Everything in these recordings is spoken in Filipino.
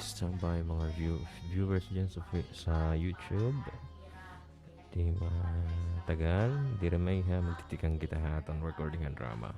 standby mga viewers dyan sa YouTube. Di matagal, di ramay ha, magtitikang kita ha atong recording and drama.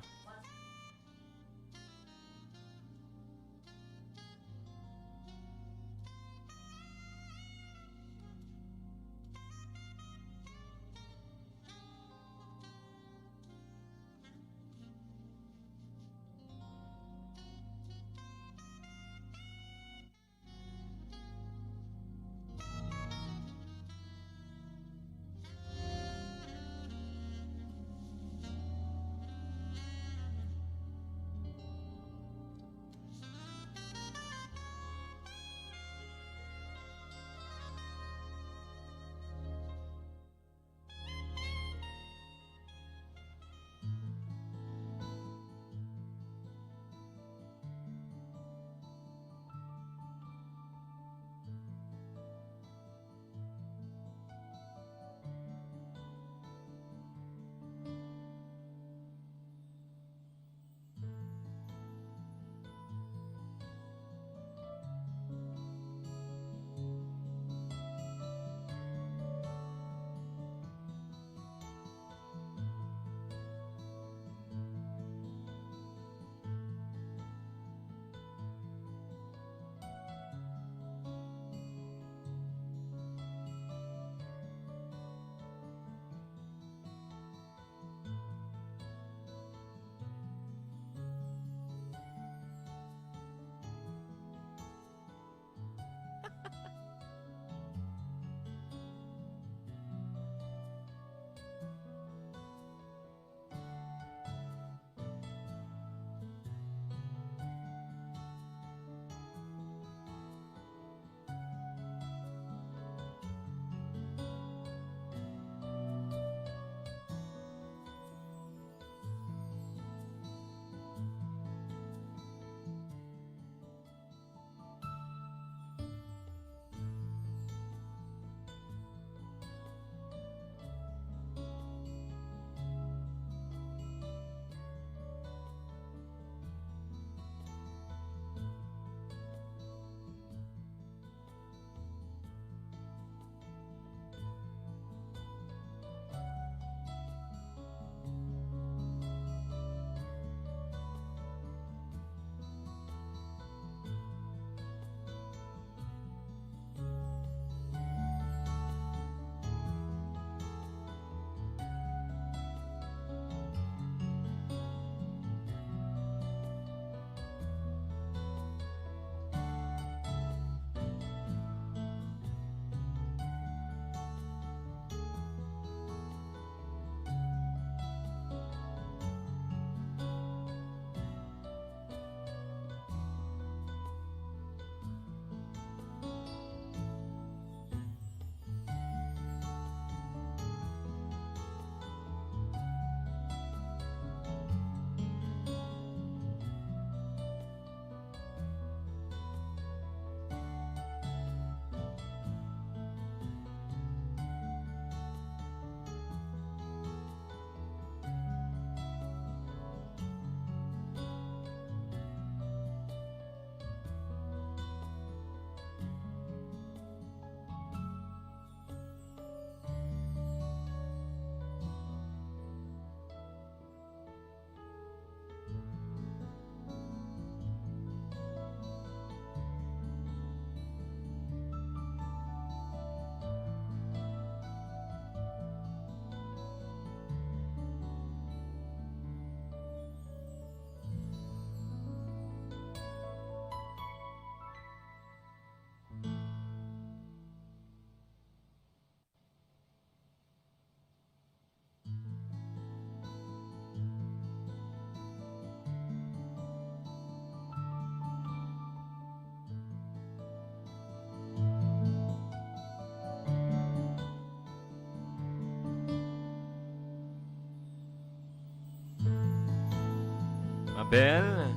Mabel,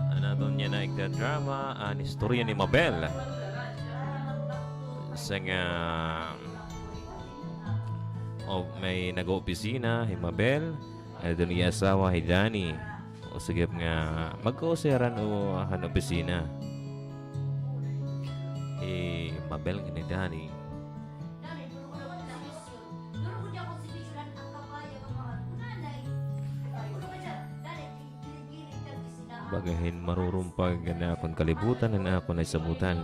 ano niya na drama ang istorya ni Mabel sa nga may nag-opisina hi Mabel ay doon niya asawa hi Danny o sigip nga magkauseran o han opisina Mabel ni Dani. Bagahin marurumpag na akong kalibutan na akong ay sabutan.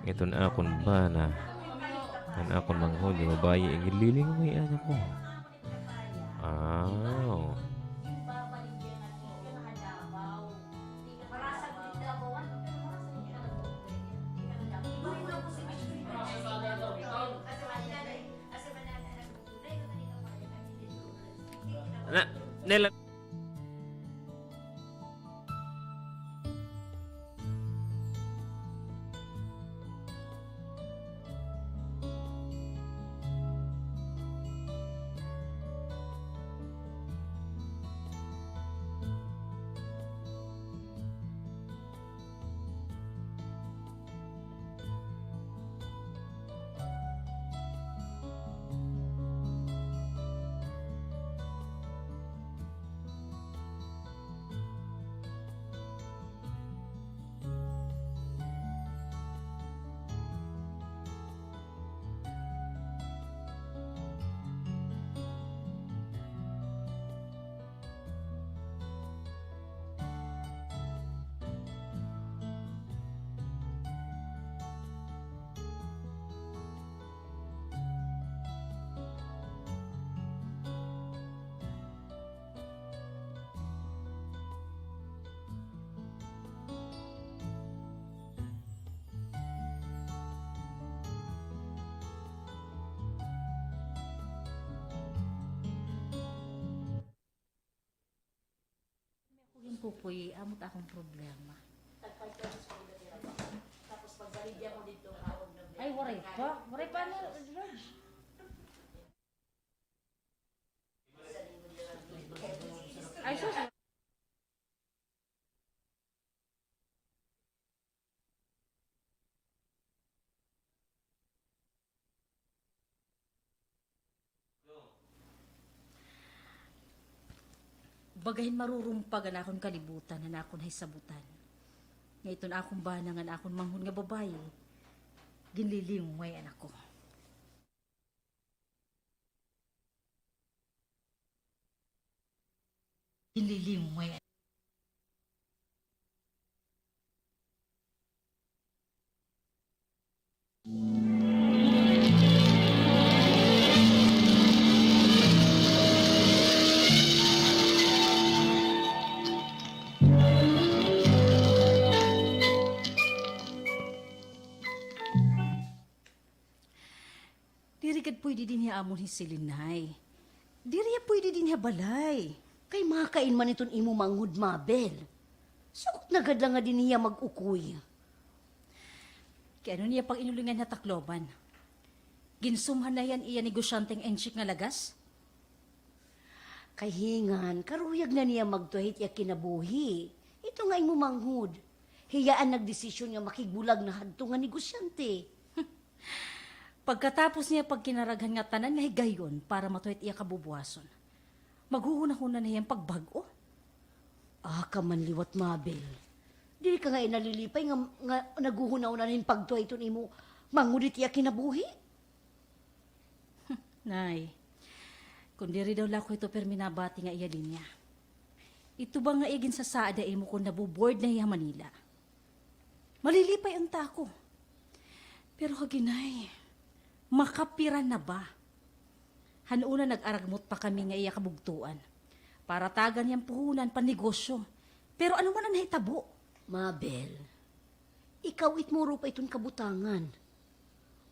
Ito na akong bana. Na akong manghod yung babae ang ililing may anak ko. Ah. Na, nila. Yung pupoy, amot akong problema. Ay, waray pa. Waray pa na, George. Ay, sus. Bagahin marurumpagan akong kalibutan na akong hay sabutan. Ngayon akong banangan akong manghon nga babae. Ginliling may anak ko. Ginliling may anak. Dirigad pwede din niya amon hisilinay. Diriya pwede din niya balay. Kay makain man iton imo manghud, Mabel. Sukot na gad lang nga din niya mag-ukuy. Kaya ano niya pag inulingan na takloban? Ginsumhan na yan iya negosyanteng enchik nga lagas? Kay hingan, karuyag na niya magtuhit ya kinabuhi. Ito nga imo manghud. Hiyaan nagdesisyon nga makigulag na hadto nga negosyante. Pagkatapos niya pagkinaraghan nga tanan nga higayon para matuhit iya kabubuhason, maghuhuna-huna na yan pagbago. Ah, kamanliwat, Mabel. Dili ka nga inalilipay nga naguhunaw na nin pagtuhay iton imo manghudit ya kinabuhi. Nay, kung diri daw lako ito perminabati nga iya linya. Ito ba nga igin sa saada imo kung nabuboard na iya Manila? Malilipay ang tako. Pero kaginay, makapiran na ba? Hanuna nag-aragmot pa kami nga iya kabugtuan. Para tagan niyang puhunan pa negosyo. Pero ano man ang nahitabo? Mabel, ikaw itmuro pa iton kabutangan.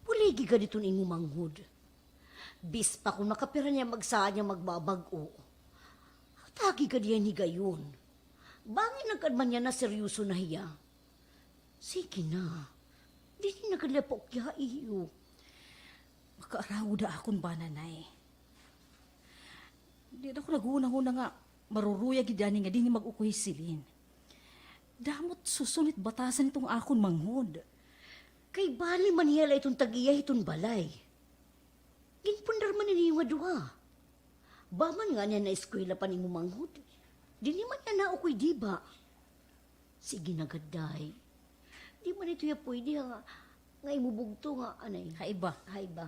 Puligi ka diton imo manghud. Bis pa kung makapira niya magsaan niya magbabago. Tagi ka diyan higayon. Bangin nagkadman niya na seryoso na hiya. Sige na. Di nagalapok ya iyo. Makaaraw da akong bananay. Di na ako naguna-huna nga maruruyag idani nga din mag-ukuy silin. Damot susunit batasan itong akon manghod. Kay bali man hiyala itong tagiya itong balay. Ginpundar man niyo nga duha. Baman nga niya na eskwela pa ni mo manghod. Di niya man niya na ako'y diba. Sige na gaday. Di di man ito ya pwede nga imubugto nga anay. Kaiba. Hay ba?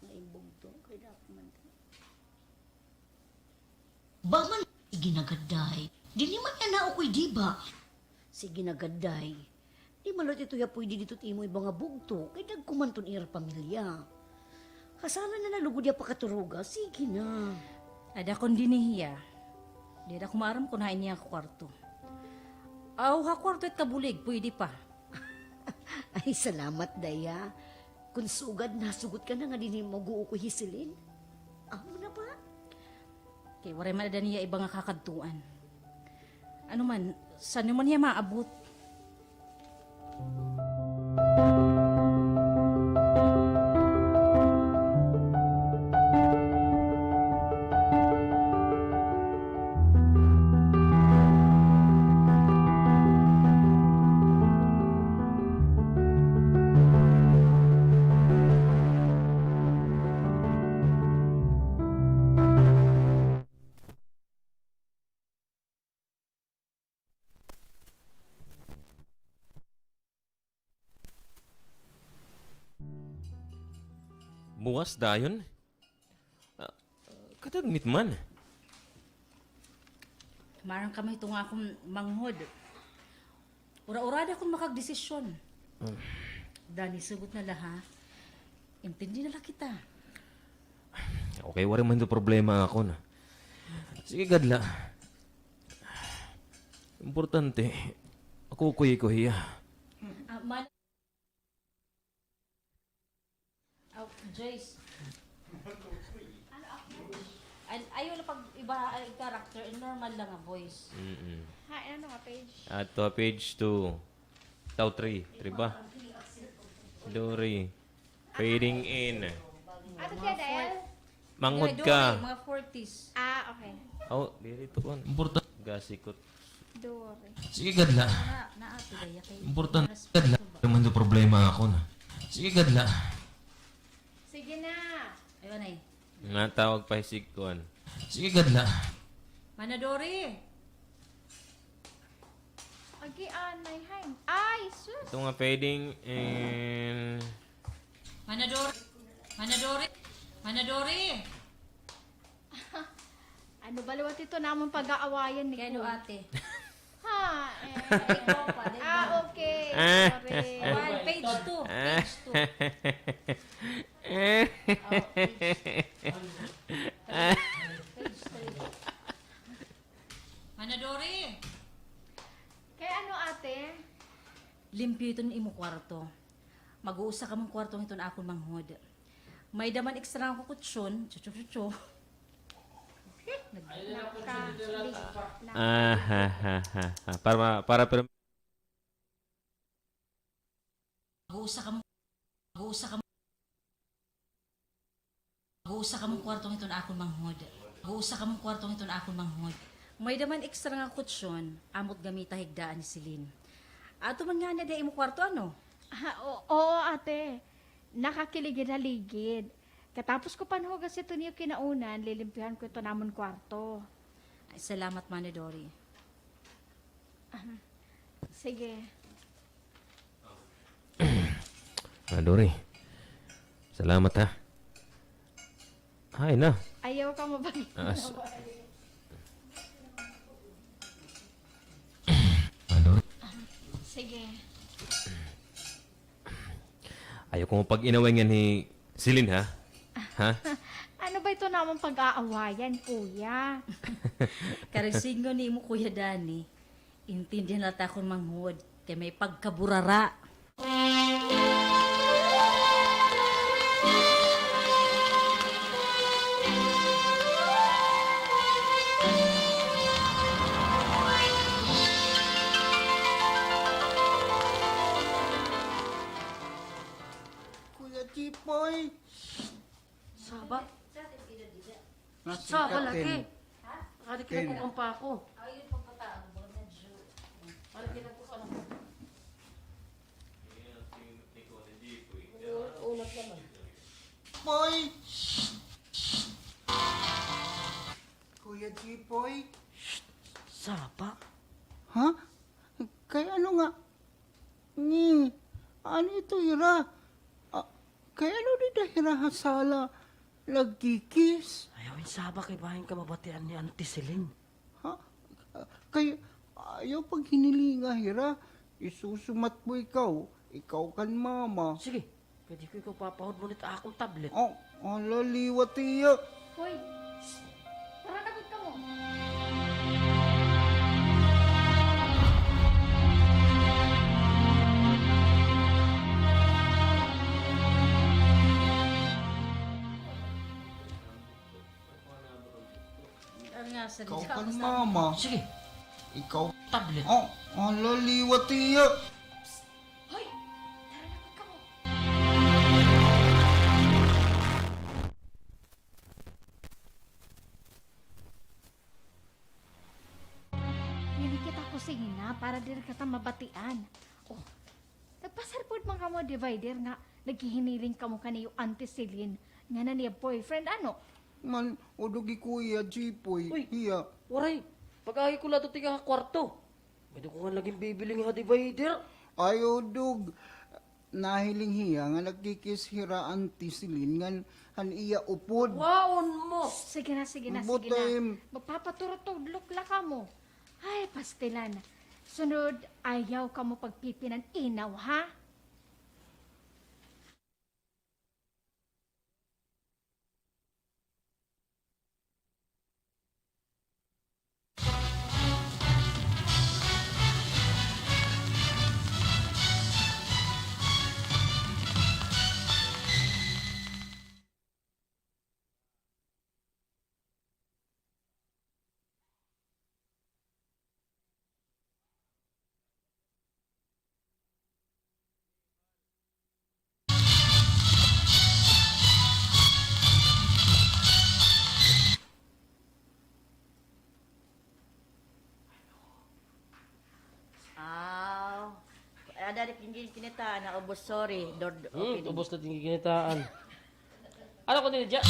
Nga imubugto. Kaya dapat man. Ba man, sige nagaday. Di man yan na ako'y di ba? Sige nagaday. Di man ito ya pwede dito timo ibang nga bugto. Kaya nagkumanton ira pamilya. Kasana na nalugod ya pakaturuga. Sige na. Ada kon dinihiya. Di na kumaram kung hain niya ako kwarto. Aw, ha kwarto at kabulig, pwede pa. Ay, salamat, Daya. Kung sugad, nasugot ka na nga din mo ko hisilin. Amo na ba? Kay waray man ada niya ibang nga kakadtuan. Ano man, saan man niya maabot? Buwas dayon? Kadagmit man. Marang kami itong akong manghod. Ura-urada akong makagdesisyon. Dani, sugot na laha. Intindi na lang kita. Okay, wala man do problema ako na. Sige, gadla. Importante, ako kuhi-kuhiya. Joyce. Ayaw na pag iba ay character, normal lang ang voice. Ha, ano nga page? At to page 2. Tau 3. 3 ba? Dori. Fading in. Ato kaya dahil? Mangod Dori, ka. mga 40s. Ah, okay. Oh, dito ko. Importante. Gasikot. Dori. Sige, gadla. Naato daya kay. Importante. Gadla. Naman do problema ako na. Sige, gadla. Sige na. Ayun ay. Natawag pa hisigkuan. Sige, gadla. Manadori. Agi, anay, hay. Ay, sus. Ito nga fading in. Manadori. Manadori. Manadori. Ano baliwat ito namang pag-aawayan ni Kaya no Kuya? ate. Ha, Ikaw pa, di ba? okay. Ah. Sorry. One, page 2. Page 2. Manadori. Kaya ano ate? Limpyo ito imo kwarto. Mag-uusa ka mong kwartong ito na akong manghod. May daman ekstra ang kukutsyon. Chuchu-chuchu. Nakabig. Para pero Mag-uusa ka mong Mag-uusa ka mong kwartong ito na akong manghod. Mag-uusa ka mong kwartong ito na akong manghod. May daman ekstra nga kutsyon, amot gamita higdaan ni Silin. Ato man nga na di imo kwarto ano? Oo ate. Nakakiligid-haligid. Katapos ko panhugas ito niyo kinaunan, lilimpihan ko ito namon kwarto. Ay, salamat Manadori. Sige. Dori. Salamat ha. Ay na. Ayaw ka mabag. Dori. Sige. Ayoko mo pag inaway nga ni Silin ha. Ha? Ano ba ito namang pag-aawayan, kuya? Karisingo ni mo Kuya Dani. Intindihan lang akong manghod. Kaya may pagkaburara. Kuya Chipoy! Saba? Saba laki. Kali Ken. ko pa ako. Chipoy! Kuya Chipoy? Saba? Ha? Kaya ano nga? Ni, ano ito hira? Kaya ano di dahira hasala lagkikis? Ayaw insaba kay bahin ka mabatian ni Auntie Celine. Ha? Kaya ayaw pag hinilinga hira, isusumat mo ikaw. Ikaw kan mama. Sige, pwede ko ikaw papahod mo nito akong tablet. Oh, alaliwat iya. Hoy, tara na ka mo. Ang nga sa Ikaw kan mama. Sige, Ikaw. tablet. Oh, alaliwat iya. Hoy, tara na ka mo. Nilikit ako singina para diri ka ta mabatian. Oh, nagpasarpod man ka mo divider nga naghihiniling ka mo kaniyo Auntie Celine nga na niya boyfriend ano. Man, udugi kuya, Jipoy. Uy. Iya. Waray, pag-ahi ko lato tiga ka kwarto. Pwede ko nga laging bibiling ha divider. Ayaw dug. Nahiling hiya nga nagkikis hira antisilin ngan han iya upod. Waon mo! Sige na, sige na, sige Butay. na. Magpapaturot-tudlok la ka mo. Ay, pastilan. Sunod, ayaw ka mo pagpipinan inaw, ha? Ada di pinggir kinita na ubos sorry. Okay, Ubos na tingin ginitaan. Ano ko din dyan?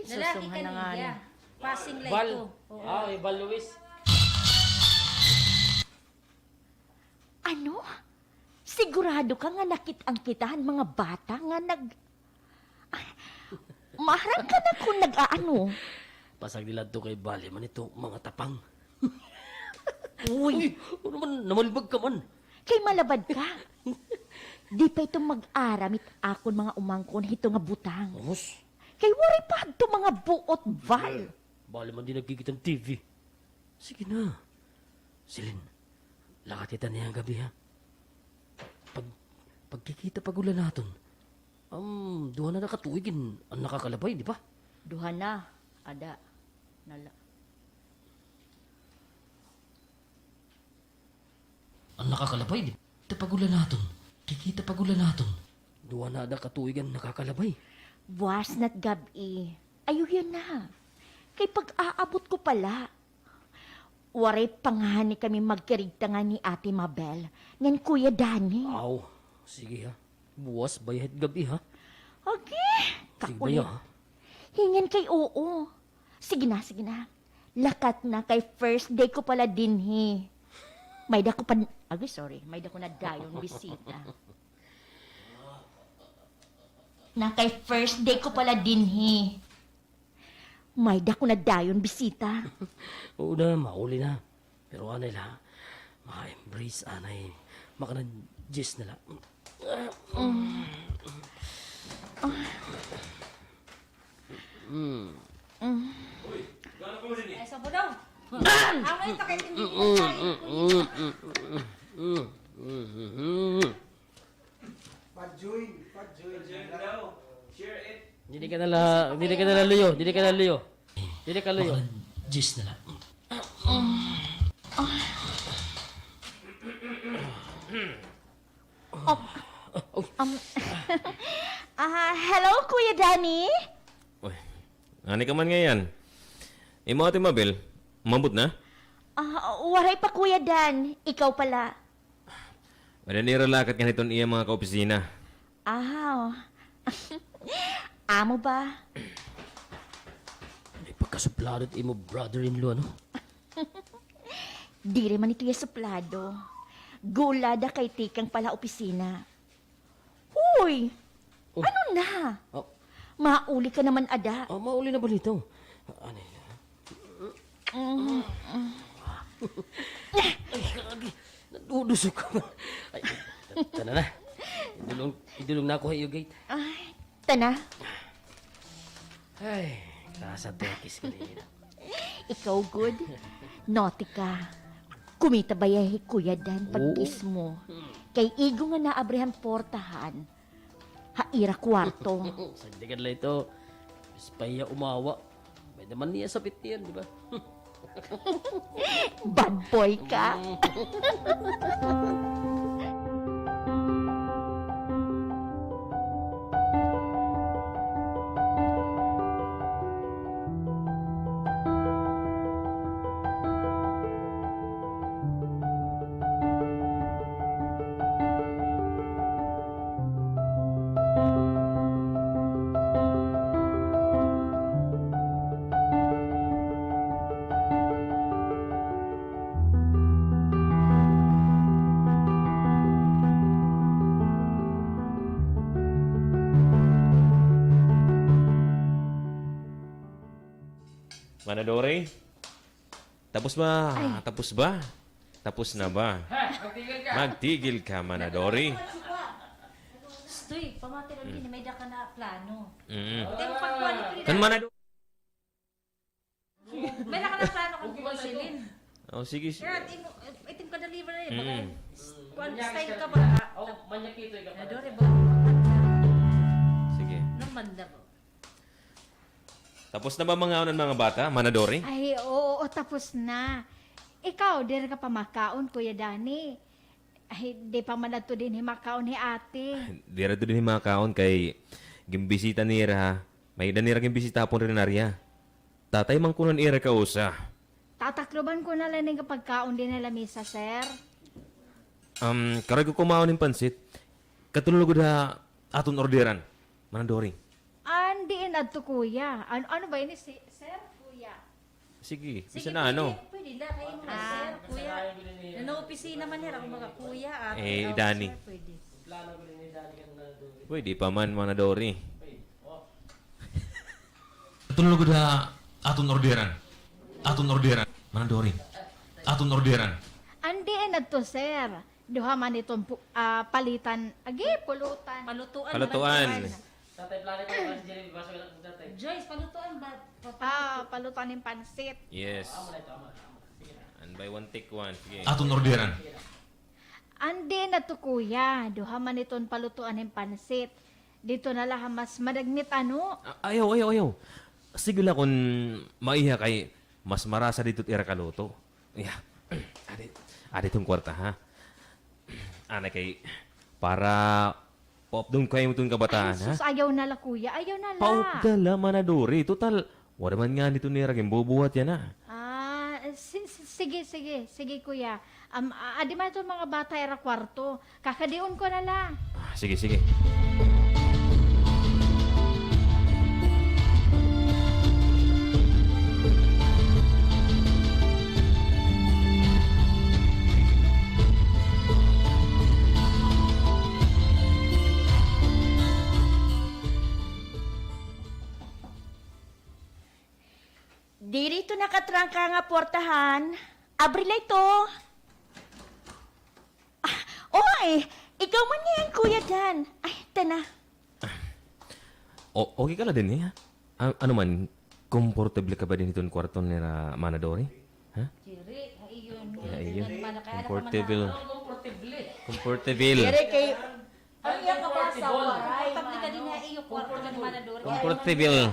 Susunghan na nga na. Passing light Bal. ko. Ah, Bal Luis. Ano? Sigurado ka nga nakit ang kitahan mga bata nga Maharang ka na kung nag-aano. Pasag nila to kay Bali man ito, mga tapang. Uy, Ano man, namalbag ka man. kay malabad ka. Di pa ito mag-aramit akon mga umangkon hito nga butang. Vamos. Kay wari pa ito mga buot val. Bali man di nagkikita ng TV. Sige na. Silin, lakat kita niya ang gabi ha. Pagkikita pagulan natin, duha na nakatuigin ang nakakalabay, di ba? Duha na. Ada. Nala. Ang nakakalabay, di ba? Kita pagulan natin. Kikita pagulan natin. Duha na nakatuigan nakakalabay. Buwas na't gabi. Ayaw yun na. Kay pag-aabot ko pala. Waray pangani kami magkarigtangan ni Ate Mabel. Ngan Kuya Danny. Aw, sige ha. Buwas bayad gabi ha. Okay. Sige ba Kakulit. ya ha? Hingan kay oo. Sige na, sige na. Lakat na kay first day ko pala din he. May da ko pa... sorry. May da ko na dayon bisita. Na kay first day ko pala din he. May da ko na dayon bisita. Oo na, mauli na. Pero anay la, ma-embrace anay. Maka na Jess na la. Ay, sabo daw. Ako ito kay hindi Hindi ka na luyo. Hindi ka luyo. Maka na Jess na la. Hello, Kuya Danny? Uy, ani ka man ngayon. Imo Ate Mabel, umabot na? Waray pa, Kuya Dan. Ikaw pala. Madanira lakat ka iya mga kaopisina. Amo ba? May pagkasuplado at imo brother-in-law, no? Di rin man ito yung suplado. Gulada kay tikang pala opisina. Huy! Ano na? Oh, Mauli ka naman, ada. mauli na ba nito? Anela. Ay, nadudusok ko. Ay, tana na. Idulong na ako sa iyo, gate. Ay, tana, Ay, kasa tekis ka rin. ikaw good. Naughty ka. Kumita ba yahi kuya dan pag-kiss mo? Kay igo nga naabrehan portahan. Haira kwarto. Sagdigan lang ito. Ispaya umawa. May naman niya sapit niyan, di ba? Bad boy ka. Manadori? Tapos ba? Tapos ba? Tapos na ba? Magtigil ka, Manadori. Stoy, pamati lang din, may da ka na plano. Mm. Hindi mo pagkuha ni Frida. Kan Manadori? May da ka na plano kung pusilin. Oh, sige. Kaya, itim ka deliver na yun. Baka, Mm. kung style ka ba? manyakito yung Nadore ba? Sige. Naman na ba? Tapos na ba mga unan mga bata, Manadori? Ay, oo, tapos na. Ikaw, di ka pa makaon, Kuya Dani. Ay, di pa man na to din himakaon ni ate. Dira to din mga kaon kay gimbisita ni Ira. May danira gimbisita po rin narya. Tatay man kunan Ira ka usa. Tatakloban ko na lang ng pagkaon din nila misa, sir. Karoy ko kumaon ng pansit. Katulog ko da aton orderan, Manadori. Andiin adto, Kuya. Ano ba ini, sir, Kuya? Sige, Sige, bisa na ano. Pwede na, kayo mo na, sir, kuya. Nano-opisina man yan, ako mga kuya. Dani. Pwede. Pwede pa man, Manadori. Katulog ko da aton orderan. Aton orderan, Manadori. Aton orderan. Andiin adto, sir. Duha man itong palitan. Pulutan. Palutuan. Palutuan. Joyce, palutuan ba? Palutan ng pansit. Yes. And by one take one. Sige. Aton orderan. Andi na to, Kuya. Duha man itong palutuan ng pansit. Dito na lang mas madagnit ano. Ayaw. Sige lang kung maiha kay mas marasa dito ira kaluto. Yeah. Adi tong kwarta ha. Ana kay para pop doon kayo mo itong kabataan ha. Sus, ayaw na la, Kuya. Ayaw na la. Paupdala, Manadori. Total, wala man nga nito nira kayong bubuhat yan ha. Sige, Kuya. Adi man itong mga bata era kwarto. Kakadion ko na lang. Sige. Dirito nakatrangka nga portahan. Abrila ito. Oy, ikaw man yan, Kuya Dan. Ay, tana. Okay ka na din eh ha? Ano man, komportable ka ba din itong kwarto ni Manadori? Ha? Jiri, ayun. Ayun. Comfortable. Comfortable. Kaya kay... Ano yan ka ba sa waray? Pabli ka din na iyo, kwarto ng manador. Comfortable.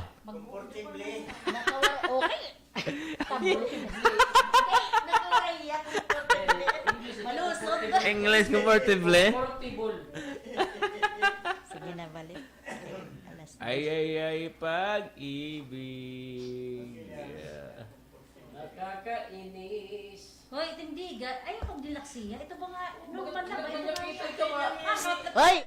Okay. Malusot. English comfortable. Sige na, balik. Alas. Ay, pag-ibig. Nakakainis. Hoy, tindiga. Ayaw pag dilaksiya. Ito ba nga, normal na ba? Hoy!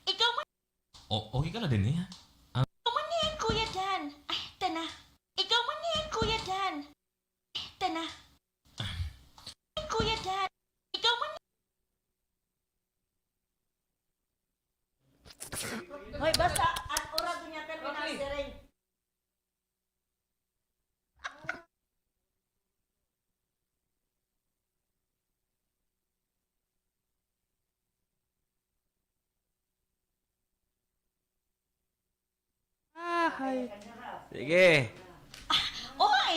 ikaw man Okay ka na din eh. yan, Kuya Dan. Ay, tana. Ikaw man yan, Kuya Dan. Tana. Kuya Dan. Ikaw man Hoy, basta at oras niya terminal rin. Sige. Oy,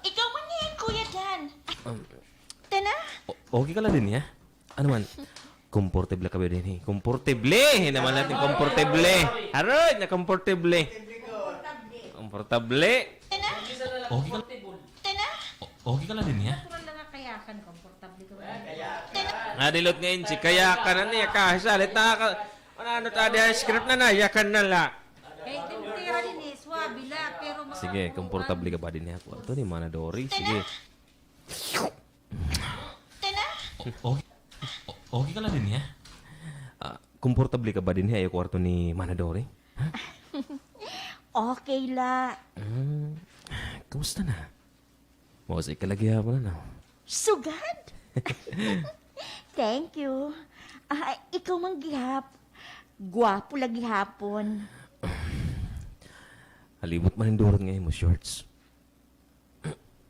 ikaw man yan, Kuya Dan. Tana. Okay ka na din eh. Ano man? Komportable ka ba din eh? Komportable! Naman natin komportable. Harod na komportable. Komportable. Okay ka na. Tana. Okay ka na din eh. Natural lang nga kayakan, komportable ka ba? Nadilot ngayon si kaya ka na niya kasalit na ka. Ano tayo script na yakan na la. Kahit tintira din eh, swabe la, pero mas... Sige, komportable ka ba din niya? Kwarto ni Manadori. Sige. Tana. Okay ka na din niya? Komportable ka ba din niya yung kwarto ni Manadori? Okay la. Kamusta na? Mawasay ka lagi hapon na. Sugad. Thank you. Ikaw mang gihap. Gwapo lagi hapon. Halibot man yung durot ngayon mo, shorts.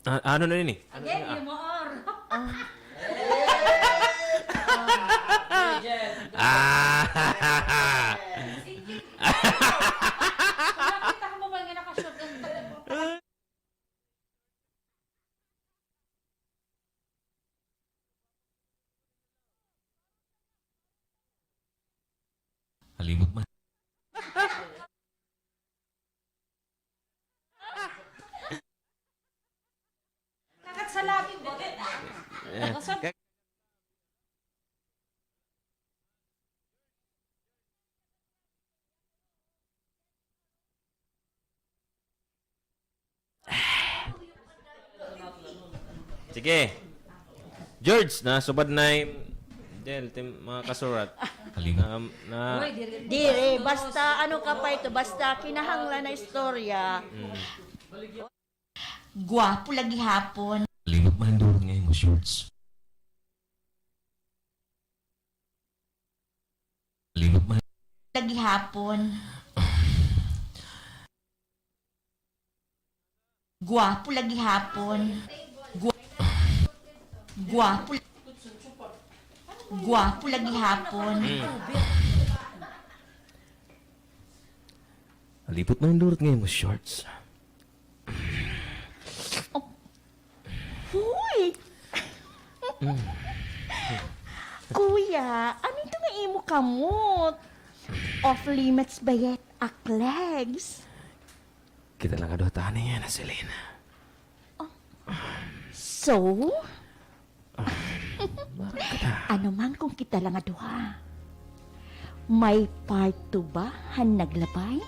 Ano na yun eh? Again, yung moor. Nakita ka mo ba nga nakashot ang Halibot man. Nakat sa labi mo. Sige. George, nasubad na yung mga kasurat. Halibot. Uy, diri. Dire, basta ano ka pa ito, basta kinahanglan na istorya. Gwapo lagi hapon. Halibot man yung durot ngayon mo, shorts. Halibot man. Lagi hapon. Gwapo lagi hapon. Gwapo. Gwapo lagi hapon. Halibot man yung durot ngayon mo, shorts. Huy! Kuya, ano ito nga imo kamot? Off limits bayet aklegs. Kita lang kadotaan niya na Selena. So? Ano man kung kita lang aduha? May part 2 ba han naglabay?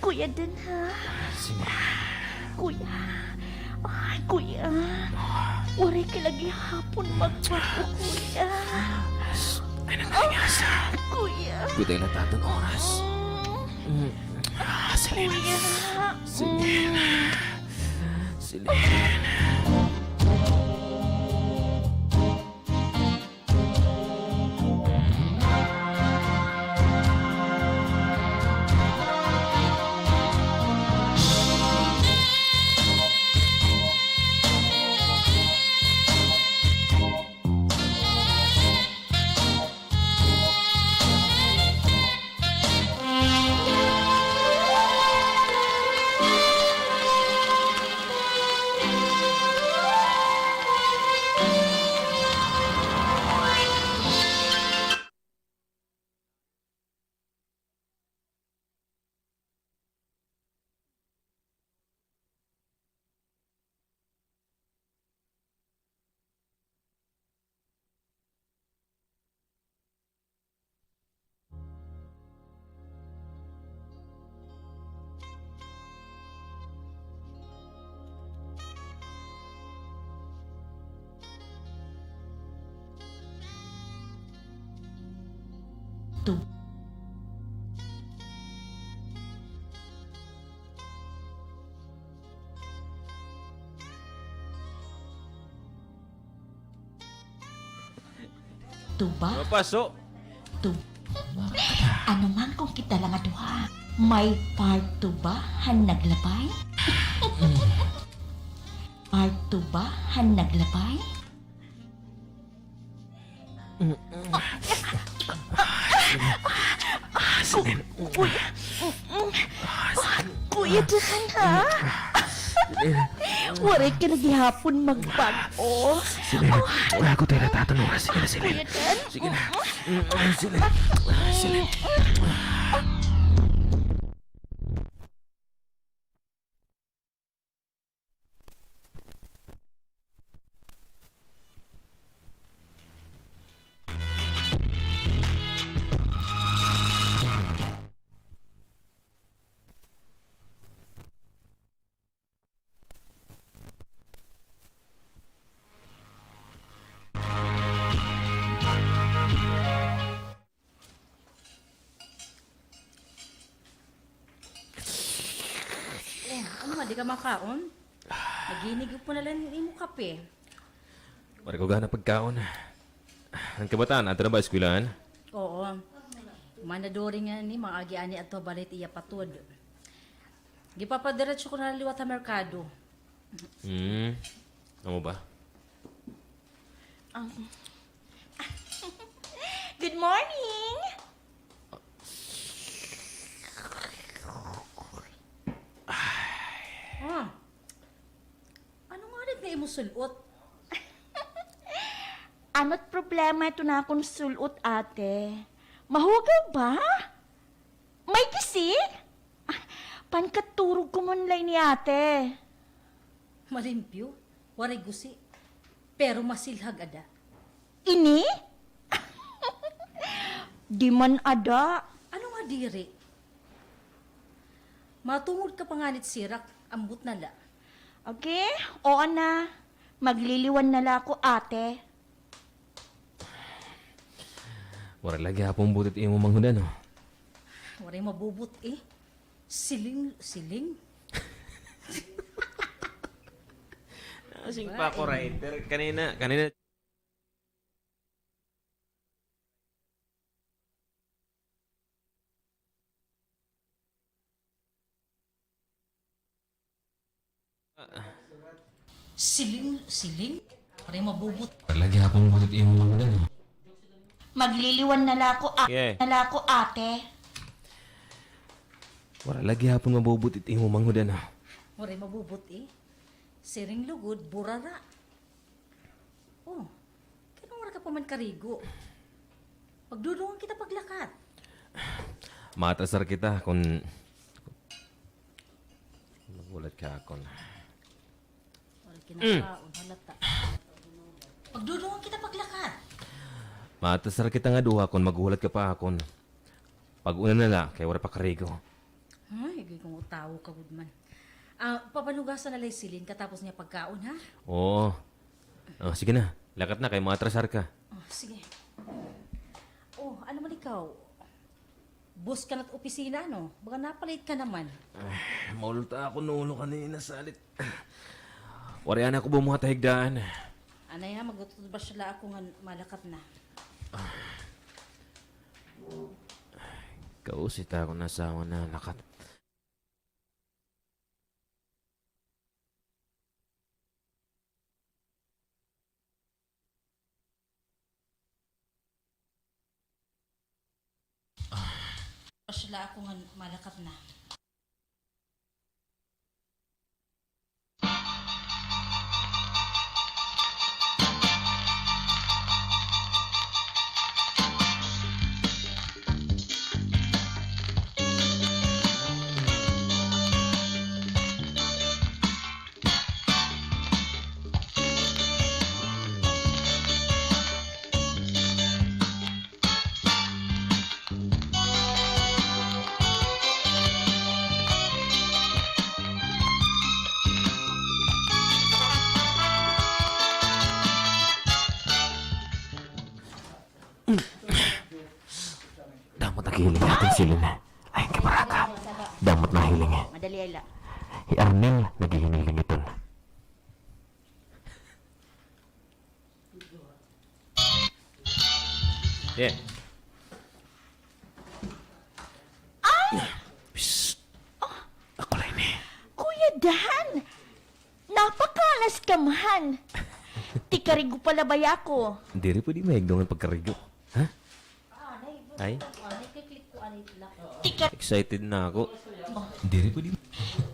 Kuya din ha? Kuya. Ay, kuya. Wari ka lagi hapon magbago, kuya. Ay, nangangasa. Kuya. Kita yung natatang oras. Selena. Kuya. Selena. Selena. tuba, Mapaso! ano man kung kita lang aduha. May part tuba han naglabay? Part tuba han naglabay? Kuya dyan ha? Waray ka naghihapon magbago. Wala ko tayo natatanong. Sige na, Silin. Kuya dyan? Sige na. Silin. Silin. Ano nga, di ka makaon? Naginig po na lang yung kape. Wala ko gana pagkaon. Ang kabataan, ato na ba eskwelahan? Oo. Manadori nga ni, mga agiani at balit iya patod. Gipapadiretso ko na liwat sa merkado. Ano ba? Good morning! Ano nga rin na imusulot? Ano't problema ito na akong sulot, ate? Mahugaw ba? May gising? Pankaturog ko munlay ni ate. Malimpyo, waray gusi. Pero masilhag ada. Ini? Di man ada. Ano nga diri? Matungod ka panganit sirak, ambut na la. Okay, oo na. Magliliwan na la ako, ate. Wala lagi hapong butit mo manghudan, no? Waray mabubot eh. Siling. Asing pa ako, writer. Kanina. Siling? Waray mabubot. Wala lagi hapong butit mo manghudan, no? Magliliwan na la ako, Yeah. ate. Wala lagi hapong mabubutit mo manghudan, no? Waray mabubot eh. Siring lugod, burara. Oh, kinungar ka pa man karigo. Pagdudungan kita paglakat. Matasar kita kung nagulat ka akon. Waray kinakaon, halata. Pagdudungan kita paglakat. Matasar kita nga duha kung magulat ka pa akon. Pag una na la, kaya wala pa karigo. Ay, higay kong utawo ka, Woodman. Papanugasan na lang silin katapos niya pagkaon, ha? Oo. Oh, sige na, lakat na, kaya matrasar ka. Oh, sige. Oh, ano man ikaw? Bus ka na't opisina, no? Baka napalit ka naman. Maulta ako nulo kanina salit. Wariyan ako bumuhat higdaan. Anay ha, magtutubas sila ako nga malakat na. Kausit ako nasawa na lakat. Sila ako nga malakat na. Damot nagihiling natin silin. Ayun ka baraka. Damot nahiling. Madali ay la. Si Arnel naghihiniling ito. Yeah. Psst. Ako lang eh. Kuya Dan, napakalas ka man. Tikarigo pala ba ako? Hindi rin pwede maigdungan pagkarigo. Ha? Ay? Excited na ako. Hindi rin pwede.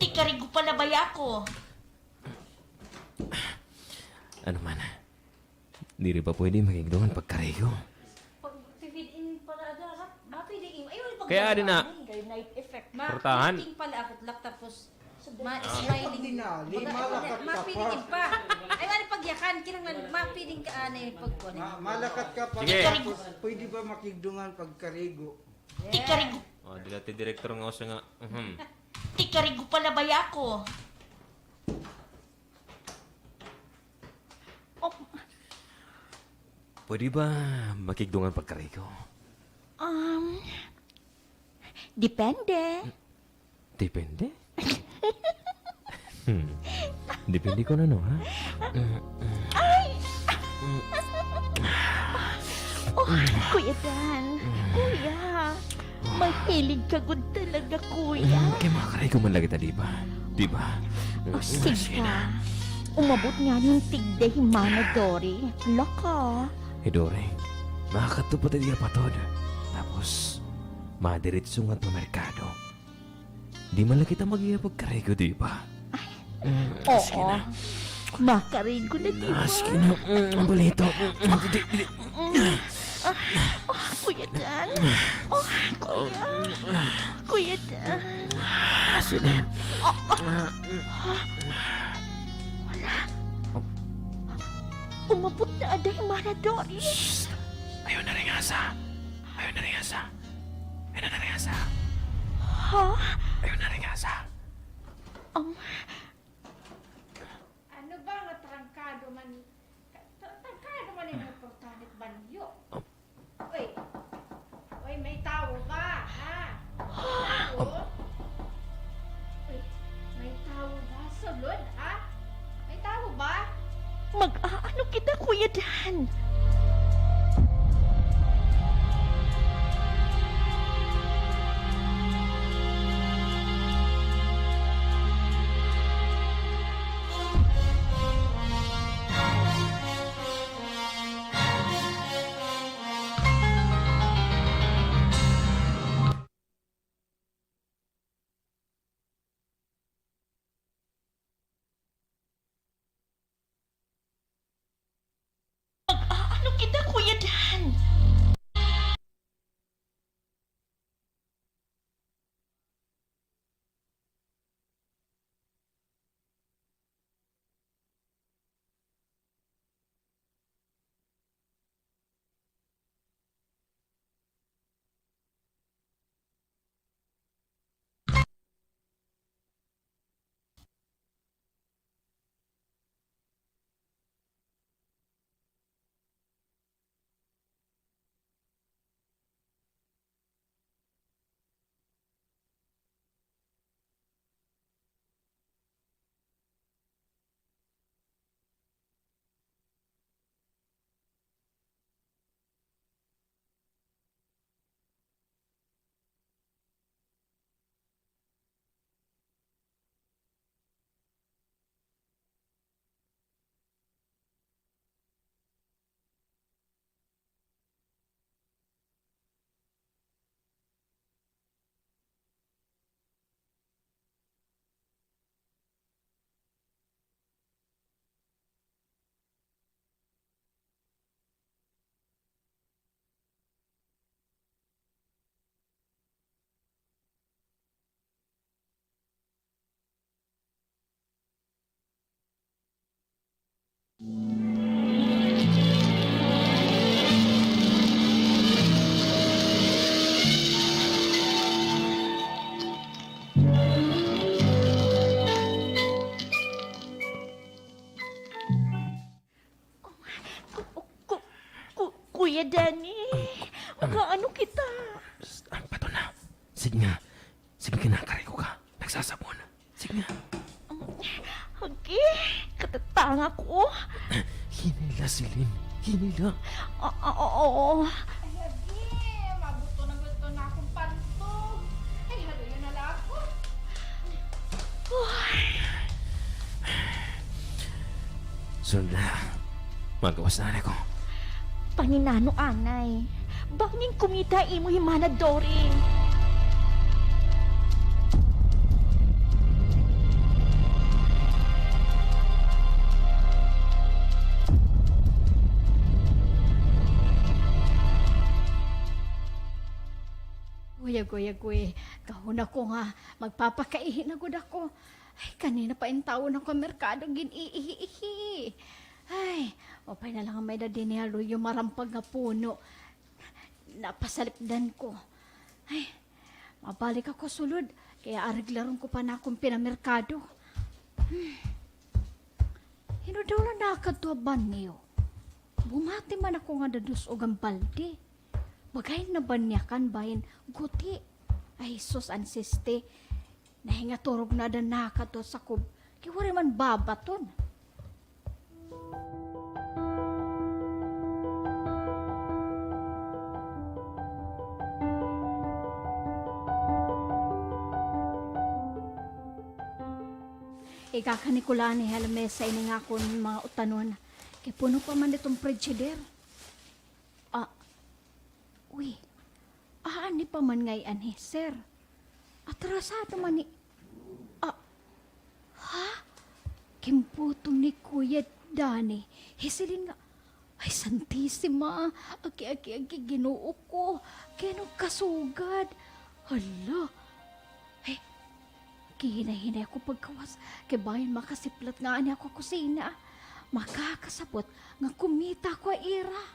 Tikarigo pala ba ako? Ano man. Hindi rin pa pwede maigdungan pagkarigo. Pag-feed-in pala, mapili-in. Ayun, Kaya din na. Night effect. Portahan. Ma-feeding pala ako lak tapos ma-smiling. Dinali, malakat ka pa. Ma-feeding pa. Ay, ano pagyakan? Kinang ma-feeding ka pagkuhan. Malakat ka pa. Sige. Tapos, pwede ba makigdungan pagkarigo? Tikarigo, Oh, dilati direktor nga ako nga. tikarigo pala ba ako? Oh, Pwede ba makigdungan pagkarigo? Depende. Depende. Depende ko na no, ha? Oh, Kuya Dan, Kuya, mahilig ka good talaga, Kuya. Kaya makakarigo man lagi ta, di ba? Di ba? O sige ka. Umabot nga ng tigda himana, Dory. Laka. Dore, makakatupo ta diya patod. Tapos, madiretso nga to merkado. Di man lang kita mag-iya pagkarigo, di ba? Oo. Makarigo na, di ba? Aski na, ang balito. Kuya Dan. Oh, Kuya. Kuya Dan. Sige. Umabot na ada himana, Dory. Ayaw na rin asa. Ayaw na rin asa. Ayaw na rin asa. Ha? Ayaw na rin asa. Ano ba nga trangkado man? Trangkado man yung importante banyo. Uy, uy, may tao ba? Ha? Tao? Uy, may tao ba? Sulod, ha? May tao ba? Mag-aano kita, Kuya Dan? Mag-aano kita, Kuya Dan? Kuya Danny, mag-aano kita? Pato na. Sige nga. Sige kinakarigo ka. Nagsasabon. Sige nga. Hagi, katatanga ko. Hinila, Silin. Hinila. Oo. Nasod na. Magawas na ko. Paninano anay. Banging kumita imo himana Dory. Goya, kahon ako nga, magpapakaihi na gud ako. Ay, kanina pa yung tao ng merkado, giniihi-ihi. Ay, opay na lang ang may dadin ni Halo yung marampag nga puno. Napasalipdan ko. Ay, mabalik ako sulod, kaya ariglaron ko pa na akong pinamerkado. Daw na nakatuaban niyo. Bumati man ako nga dadus o gambalde. Bagay na banyakan bayin guti. Ay sus ansiste. Nahinga turog na dan nakato sa kub. Kiwari man babaton. Ikakanikulaan ni Helmesa ini nga akong mga utanon. Kaya puno pa man itong prechider. Uy, ani pa man ngayon eh, sir. Atrasado man ni... Kimputong ni Kuya Dani. Hisilin nga, ay santissima, aki ginoo ko. Kaya kasugad. Hala, ay, kihinay-hinay ako pagkawas. Kaya bayan makasiplat nga ani ako kusina. Makakasabot nga kumita ko ira.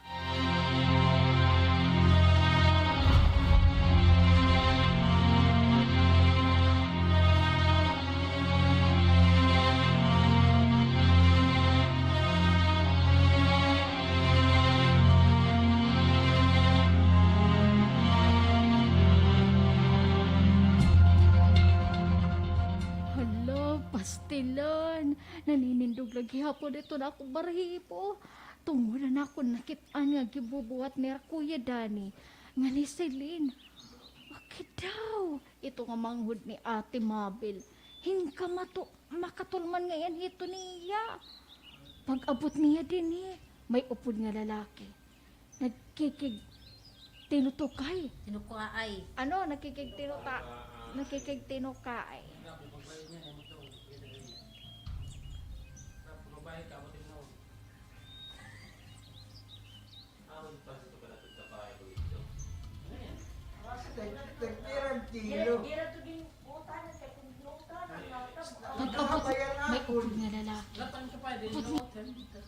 Pastilan, naninindog lagi hapon ito na akong barahipo. Tungulan ako nakitaan nga gibubuhat ni Kuya Dani. Nga ni Celine. Bakit daw? Ito nga manghud ni Ate Mabel. Hingka makatulman ngayon ito niya. Pag-abot niya din may upod nga lalaki. Nagkikig tinutokay. Tinukaay. Ano? Nakikig tinukay. Nagtirang kilo. Pag-abot, may upod nga lalaki.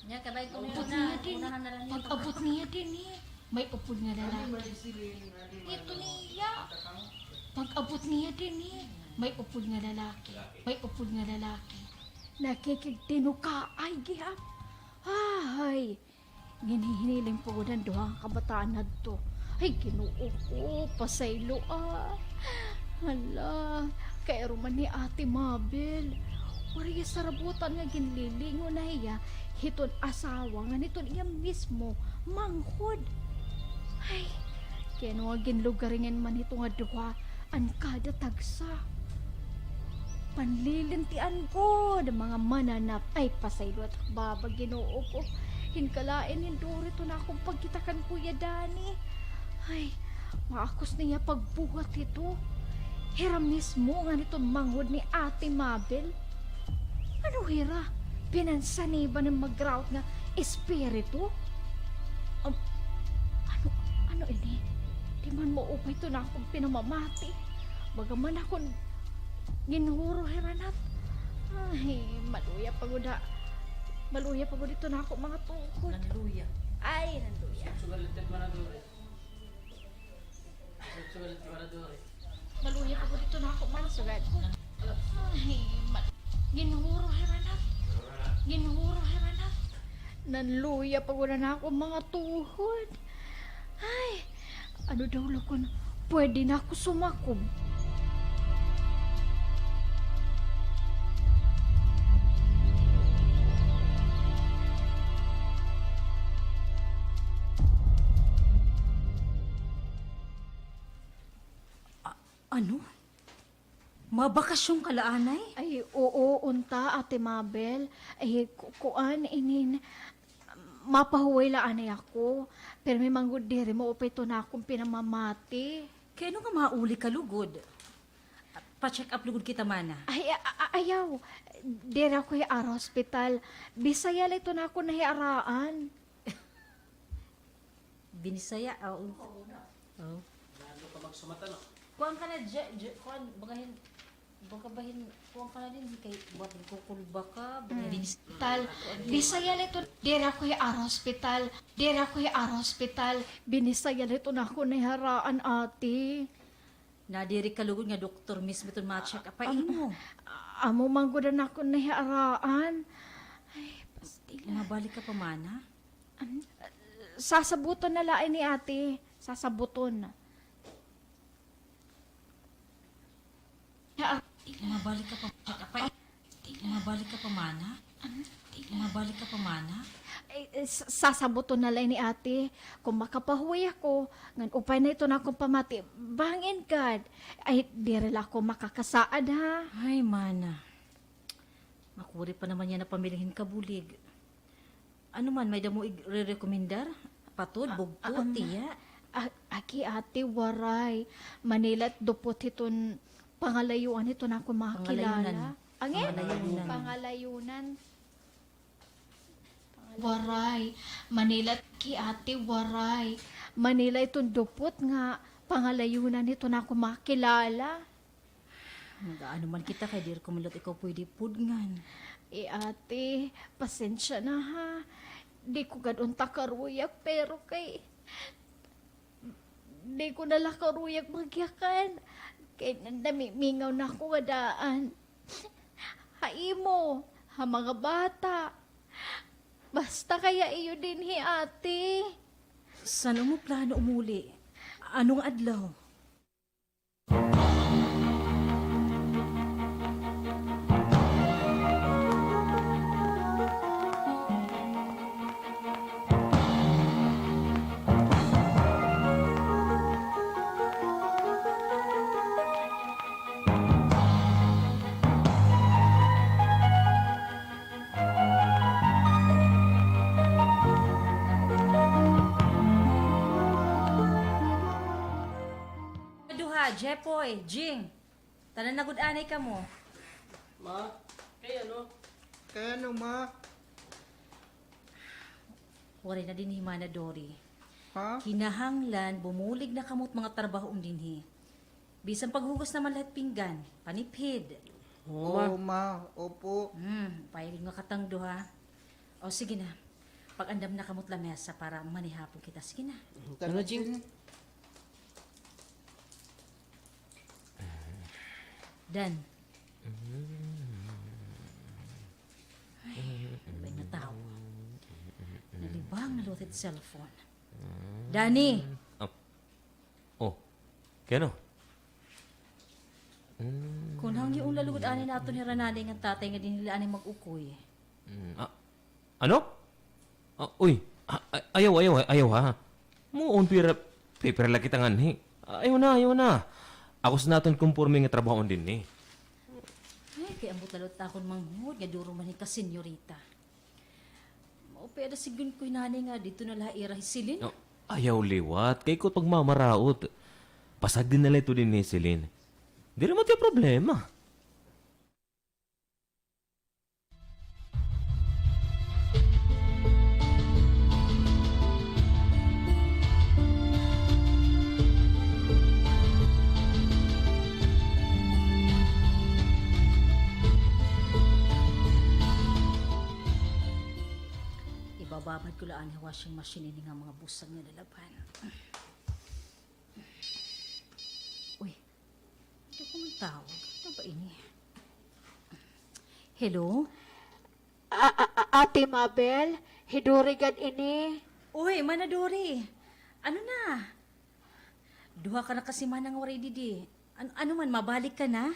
Nya kabay ko Upod niya din. Pag-abot niya din may upod nga lalaki. Ito niya. Pag-abot niya din may upod nga lalaki. May upod nga lalaki. Nakikigtino ka ay gihap. Ay, ginihiniling po ko ng duhang kabataan na to. Ay, Ginoo ko, pasaylo Hala, kaya ruman ni Ate Mabel. Wari sarabutan nga ginlilingo na iya. Hiton asawa nga niton iya mismo, manghod. Ay, kaya nga ginlugaringen man ito nga duha, ang kada tagsa. Panlilintian ko ng mga mananap ay pasaylo at baba Ginoo ko. Hinkalain hindurito na akong pagkitakan Kuya Dani. Ay, maakos niya pagbuhat ito. Hira mismo nga nitong manghod ni Ate Mabel. Ano hira? Pinansani ba ng mag-grout nga espiritu? Ano ini? Di man mo upay ito na akong pinamamati. Bagaman akong ginhuro hiranat. Ay, maluya pagod ito na ako mga tukod. Nanluya. Ay, nanluya. Maluya pagod ito na ako mga sugad. Ay, ginhuro hiranat. Nanluya pagod na ako mga tuhod. Ay, ano daw lakon? Pwede na ako sumakob. Ano? Mabakasyon kalaanay? Ay, oo, unta, Ate Mabel. Ay, kuan, inin, mapahuway laan ay ako. Pero may manggod diri mo, upay to na akong pinamamati. Kaya nga mauli ka lugod. Pa-check up lugod kita mana. Ay, ayaw. Diri ako yung hospital. Bisaya lang ito na ako nahiaraan. Binisaya. Oh. Kuhaan ka na, kuhaan, bagabahin, kuhaan ka na din, kay buhat kukulba ka, Hospital. Bisaya lang ito. Diri ako yung hospital. Diri ako yung hospital. Binisaya lang ito na ako nahiaraan, ate. nadiri ka lugod nga doktor mismo ito ma-check up. Pain mo. Amo manggodan ako nahiaraan. Ay, pastila. Mabalik ka pa mana? Sasabuton na lain ni ate. Sasabuton. Mabalik ka pa check up. Mabalik ka pa mana? Mabalik ka pa mana? Sasabuton na lain ni ate. Kung makapahuwi ako, ngan upay na ito na akong pamati. Bangin God. Ay, dirila ako makakasaad ha. Ay, mana. Makuri pa naman yan na pamilihin ka bulig. Ano man, may damo i-rekomendar? Patod, bugto, tiya. Aki ate, waray. Manila't dupot iton pangalayuan ito na ako makakilala. Angin? Pangalayunan. Pangalayunan. Waray. Manila ki ate, waray. Manila itong dupot nga pangalayunan ito na ako makilala. Ano man kita kay dir kumulot ikaw pwede pudngan. Ate, pasensya na ha. Di ko ganun takaruyak pero kay... Di ko nala karuyak magyakan. Kay nandamimingaw na ako kadaan. Haimo, ha mga bata. Basta kaya iyo din hi ate. Saan mo plano umuli? Anong adlaw? Aduha, Jepoy, Jing. Tanan na anay ka mo. Ma, kaya ano? Kaya ano, ma? Wari na din himana Dory. Ha? Kinahanglan, bumulig na kamot mga trabaho dinhi. Bisan paghugas naman lahat pinggan, panipid. Oo, ma. Opo. Payag nga katangdo ha. O sige na. Pag-andam na kamot lamesa para manihapon kita. Sige na. Ano, Jing? Dan. Ay, may nataw. Nalibang na loaded cellphone. Danny! Oh, kaya no? Kung hang yung lalugod ani nato ni Ranade nga tatay nga din nila ani mag-ukoy. Ano? Uy, ayaw ha. Muon paper lagi tangan hi. Ayaw na. Ako sa naton kumporme nga trabaho din ni. Ay, kaya ambot lalot takon manghud nga duro man ni ka senyorita. Mao pero sigun ko'y nani nga dito na laha silin. Oh, ayaw liwat. Kay ko pagmamaraot. Pasag din nila ito din ni Celine. Di naman tayo problema. Ibababad ko laan yung washing machine ini nga mga busag nga lalaban. Uy, hindi ko magtawag. Ano ba ini? Hello? Ate Mabel, hidurigan ini. Uy, Manadori. Ano na? Duha ka na kasi manang waray didi. Ano man, mabalik ka na?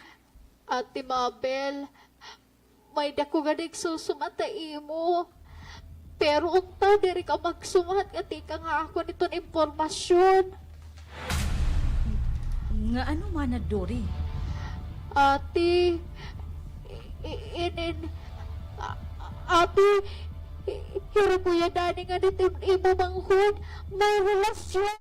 Ate Mabel, may dako ganig susumatay mo. Pero unta diri ka magsumat nga tika nga ako niton impormasyon. Nga ano, Manadori? Ate, ate, hiro kuya dani nga dito imo manghud, may relasyon.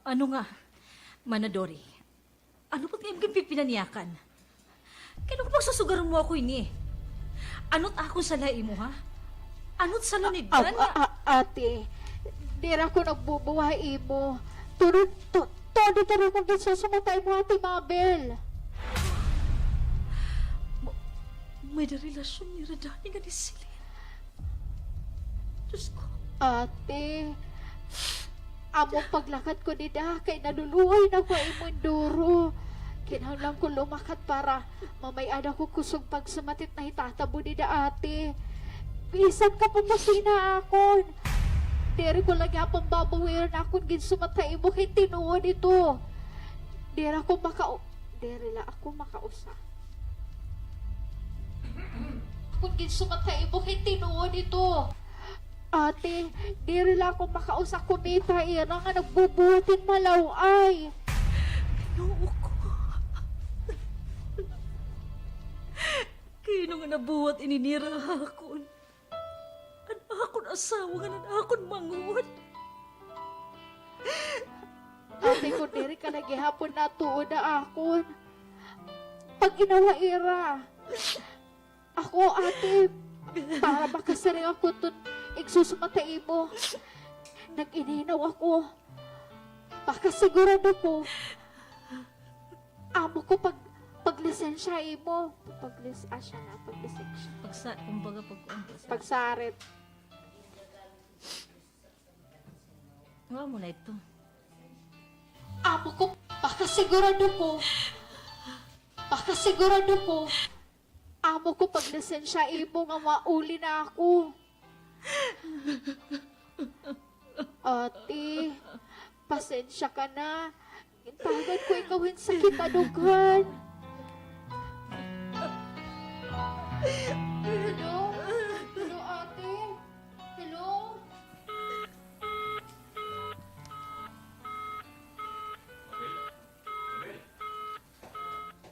Ano nga, Manadori? Ano ba't ngayon pinaniyakan? Kailan ko bang sasugaran mo ako ini? Anot ako sa lai mo, ha? Anot sa lanidgan nga? Ate, dira ko nagbubuhay imo. Todo taro ko din susumatay mo, Ate Mabel. May na relasyon ni Radani nga ni Celine. Diyos ko. Ate, amo paglakad ko nida, kay naluluhay na ko imong duro. Kinahanglan ko lumakat para mamayad ako kusog pagsamatit na hitatabo nida, ate. Bisan ka pumasina akon. Dere ko lang yapang babawiran akon ginsumatay mo kay tinuod ito. Dere la ako makausa. Kung ginsumatay mo kay tinuod ito. Ate, diri lang ako makausa kumita ira nga nagbubuhatin malaway. Noo ko. Kaya nga nabuhat ininira akon. An akon asawa nga nan akon manguot. Ate, kung diri ka nagihapon na tuod na akon. Pag inawa ira. Ako, ate, para makasaring ako to igsusumatay mo. Nag-ininaw ako. Baka sigurado ko. Amo ko paglisensya mo. Paglisensya. Kumbaga Pagsarit. Nga mo na ito. Amo ko, baka sigurado ko. Amo ko paglisensya mo nga mauli na ako. Ate, pasensya ka na. Intagan ko ikawin sa kitadugan. Hello? Hello, ate? Hello?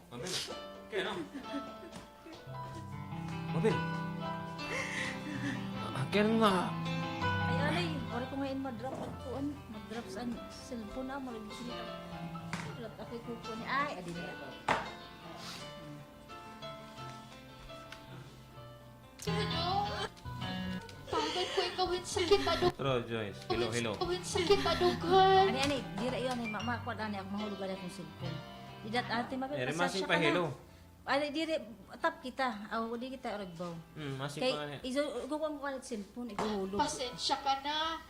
Mabel, kaya na? Mabel! Kaya nga! Ay, alay. Ora ko ngayon madrop ako. Madrop sa cellphone na. Malusin na. Ulat ako'y kuko ni. Ay, adi na yan. Hello? Tagan ko ikawin sa kitadugan. Pero Joyce, hello. Ikawin sa kitadugan. Ani, dira iyon. Mama, kwad ani. Ang mahulugan akong cellphone. Idat ate, Mabel. Ere, pasensya masing ka pa na. hello. Ay, diri. Tap kita. Di kita oragbaw. Masing Kay, pa nga niya. igukuha ko kalit cellphone. Iguhulog. Pasensya ka na.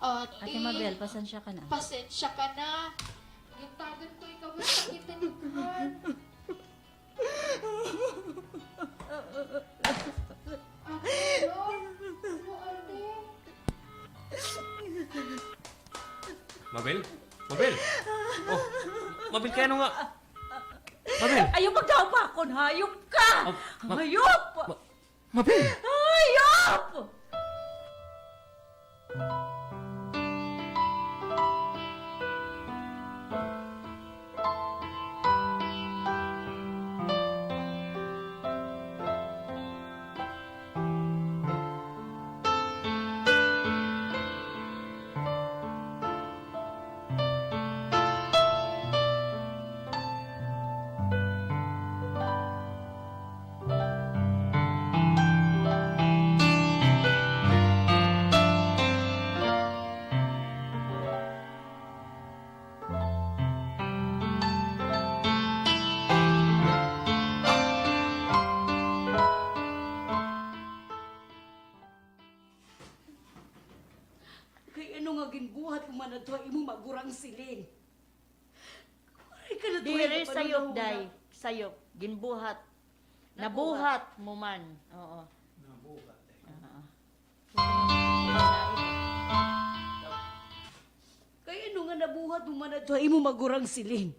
Ate Mabel, pasensya ka na. Pasensya ka na. Yung tagan ko ikawin sa kitadugan. Hello? Hello, ate? Mabel? Mabel! Oh, Mabel, kaya ano nga? Mabel! Ayaw magdaw pa ako, ha? Yung ka! Hayop! Mabel! Hayop! Kay ano nga ginbuhat mo man na to, imo magurang silin. Ay ka na to, Diri sayop, day. Sayop. Ginbuhat. Nabuhat mo man. Oo. Nabuhat. Kay ano nga nabuhat mo man na to, imo magurang silin.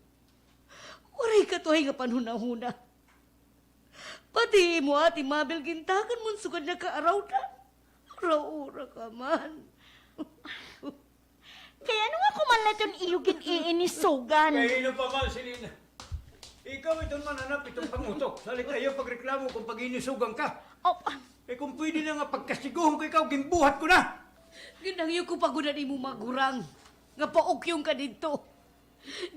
Waray ka to, nga panhunahuna. Pati mo ati Mabel gintakan mo sugad na kaaraw na. Araw-ura ka man. Kaya ano nga kumalaton iyugin iinisugan? Kahino pa man, Selena. Ikaw itong mananap, itong pangutok. Salit tayo pagreklamo kung pag-inisugang ka. Oh, Eh kung pwede na nga pagkasiguhon ko ikaw, gimbuhat ko na. Ginangyo ko pagunan imo magurang. Nga paukyong ka dito.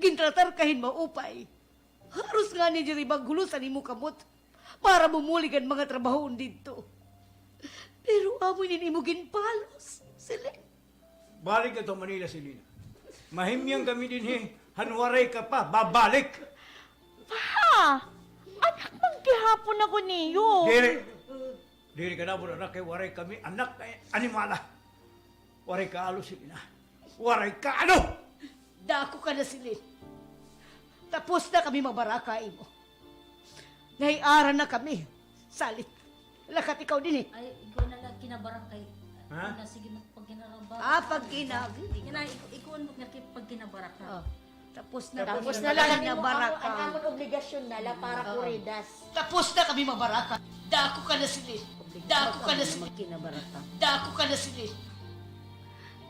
Gintratar kahin maupay. Haros nga ni diri maghulusan imo kamot. Para mumuligan mga trabahoon dito. Pero amoy nin imo ginpalos. Sila. Balik ka to Manila, Selena. Mahimyang kami din hanwaray ka pa, babalik. pa! Anak mang gihapon ako niyo. Diri ka na mo na kay waray kami, anak na animala. Waray ka alo, Selena. Waray ka ano? Dako ka na sila. Tapos na kami mabaraka imo. Naiaran na kami. Salit. Lakat ikaw din eh. Ay, ikaw na lang kinabarangay. Ha? Sige na pag kinaraba. Pag kinag. Ikaw ang pag kinabaraka. Tapos na Tapos kami na lang mabaraka. ang amon obligasyon nala para kuridas. Tapos na kami mabaraka. Dako ka na sila. Dako ka na sila. Kinabaraka. Dako ka na sila.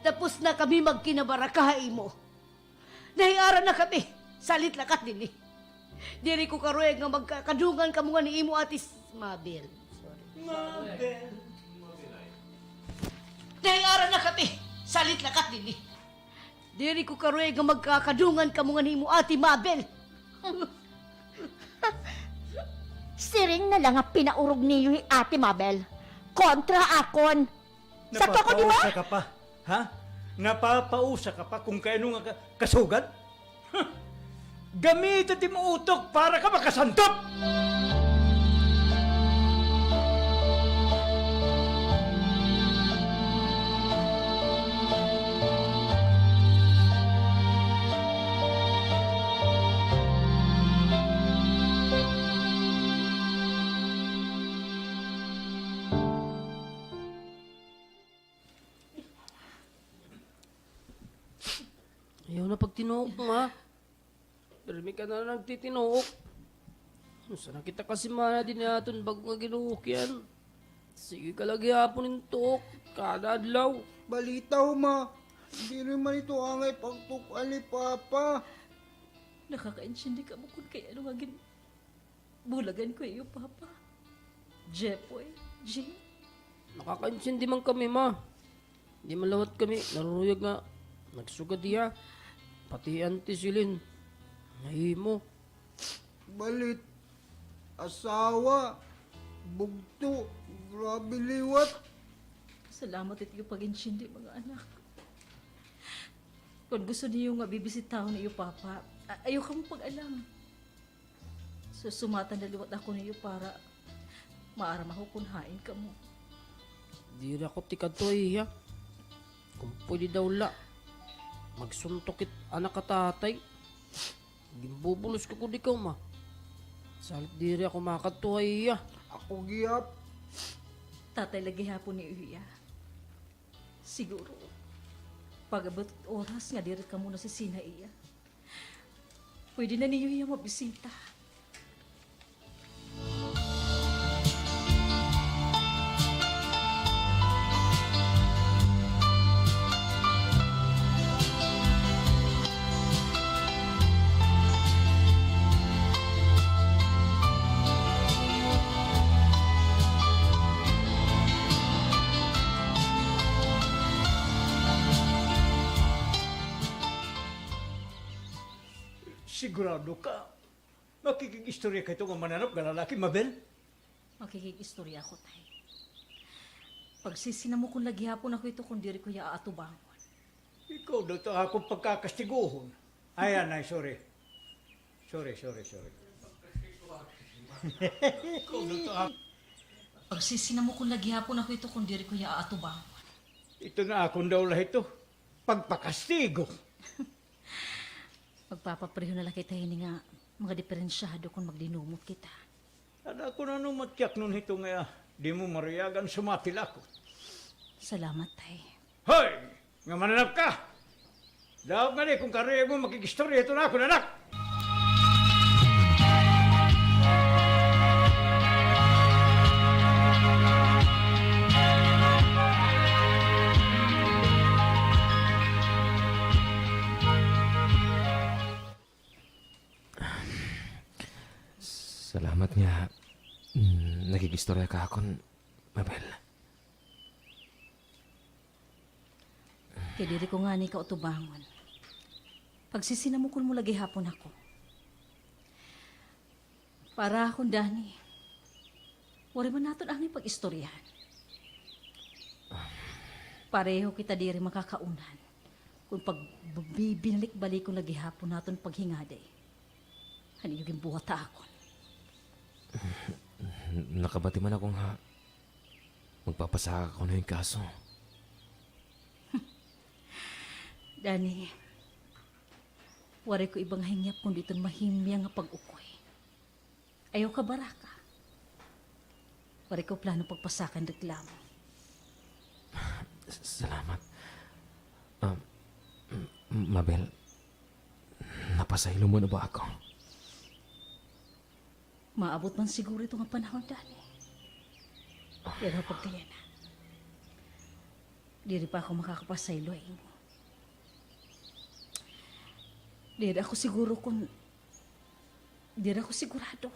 Tapos na kami magkinabaraka imo. Naiaran na kami. Salit lakat din eh. Diri ko karoy nga magkakadungan ka mga ni imo atis Mabel. Sorry. Naiaran na kami. Salit lakat din eh. Diri ko karoy nga magkakadungan ka mga ni imo ati Mabel. Siring na lang ang pinaurog niyo ni Ate Mabel. Kontra akon. Sakto ko di ba? Napapausa ka pa, ha? Napapausa ka pa kung kaano nga kasugat? Huh. Gamitin ti mo utok para ka makasantop! Ayaw na pag tinuok mo, ha? Pero may ka na nagtitinuok. Saan kita kasi mana din natin bago nga ginuok yan. Sige ka lagi hapon yung tuok. Kada adlaw. Balita ho, ma. Hindi naman ito angay pagtukan ni Papa. Nakaka-intindi ka mo kung kaya ano nga bulagan ko iyo, Papa. Jepoy, Jing. Nakakaintindi man kami, ma. Hindi malawat kami. Naruruyag nga. Nagsugad diya. Pati Auntie Silin. Nahimo. Balit. Asawa. Bugto. Grabe liwat. Salamat at iyo pag-intindi, mga anak. Kung gusto niyo nga bibisitahon niyo, Papa, ayaw ka mo pag-alam. So, sumatan na liwat ako niyo para maaram ako kung hain ka mo. Di rin ako tikatoy, ha? Kung pwede daw la. Magsuntok anak ka tatay. Gimbubulos ko kung di ka, ma. Salit di rin ako makatuhay, ha? Ako giyap. Tatay lagi hapon ni Iya. Siguro, pag-abot oras nga diri ka muna si Sina Iya. Pwede na niyo iya mabisita. Sigurado ka. Makikigistorya ka ito ng mananap ng lalaki, Mabel? Makikig-istorya ako, tay. Pagsisinamo kong laghihapon ako ito kung diri ko ya aatubangon. Ikaw daw ito akong pagkakastiguhon. Ayan, ay, sorry. Sorry. Ikaw daw ito ako. Pagsisinamo kong laghihapon ako ito kung diri ko ya aatubangon. Ito na akong daw lah ito. Pagpakastigo. Magpapapreho na lang kita hini nga mga diferensyado kung magdinumot kita. Ada ko na nung matyak nun ito nga, di mo mariyagan sumatil ako. Salamat, tay. Hoy! Nga mananap ka! Daw nga di kung kariya mo makigistorya ito na ako, anak! Salamat nga. Nagigistorya ka akon, Mabel. Kaya diri ko nga ni ka utubangon. Pagsisinamukon mo lagi hapon ako. Para akong Dani. Wari man naton ang pag-istoryahan. Pareho kita diri makakaunan. Kung pagbibinalik-balik ko lagi hapon naton paghingaday. Haniyugin buhat ta akon. Nakabati man ako nga. Magpapasaka ko na yung kaso. Dani, wari ko ibang hingyap kung dito mahimya nga pag-ukoy. Ayaw ka baraka. Wari ko plano pagpasakan reklamo. Salamat. Mabel, napasaylo mo na ba ako? Maabot man siguro ito nga panahon, Dani. Pero pagkaya na, diri pa ako makakapasaylo ay mo. Diri ako sigurado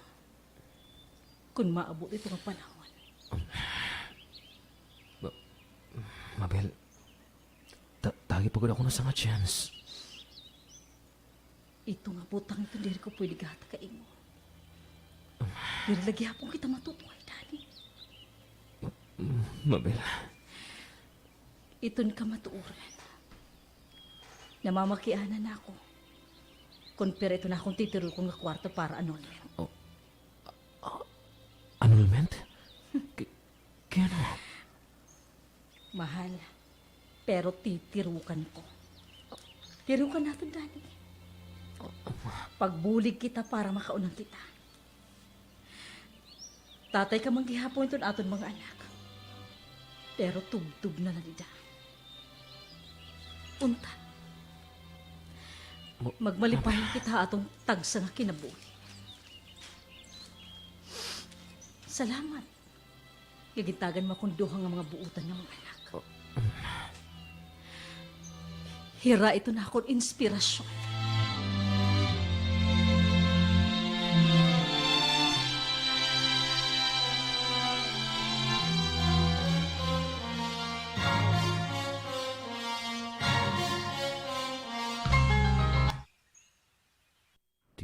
kung maabot ito nga panahon. Mabel, tagi pagod ako na sa nga chance. Ito nga butang ito, diri ko pwede gata ka imo. Diri lagi hapon kita matutuhay, Dani. Mabel, Iton ka matuuran. Namamakianan na ako. Kung pero ito na akong titiro ko nga kwarto para annulment. annulment? Kaya ano? Mahal, pero titirukan ko. Tirukan natin, Dani. Pagbulig kita para makaunang kita. Tatay ka manggihapon ito aton mga anak. Pero tubtub na lang ida. Unta. Magmalipahin kita atong tagsa nga kinabuhi. Salamat. Gagintagan makunduhang ang mga buutan ng mga anak. Hira ito na akong inspirasyon.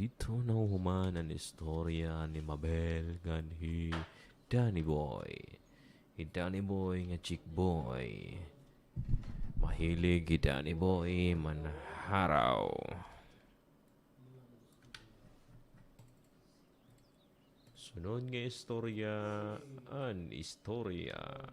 Dito na human ang istorya ni Mabel ganhi Danny Boy. Danny Boy nga chick boy. Mahilig Danny Boy manharaw. Sunod nga istorya, an istorya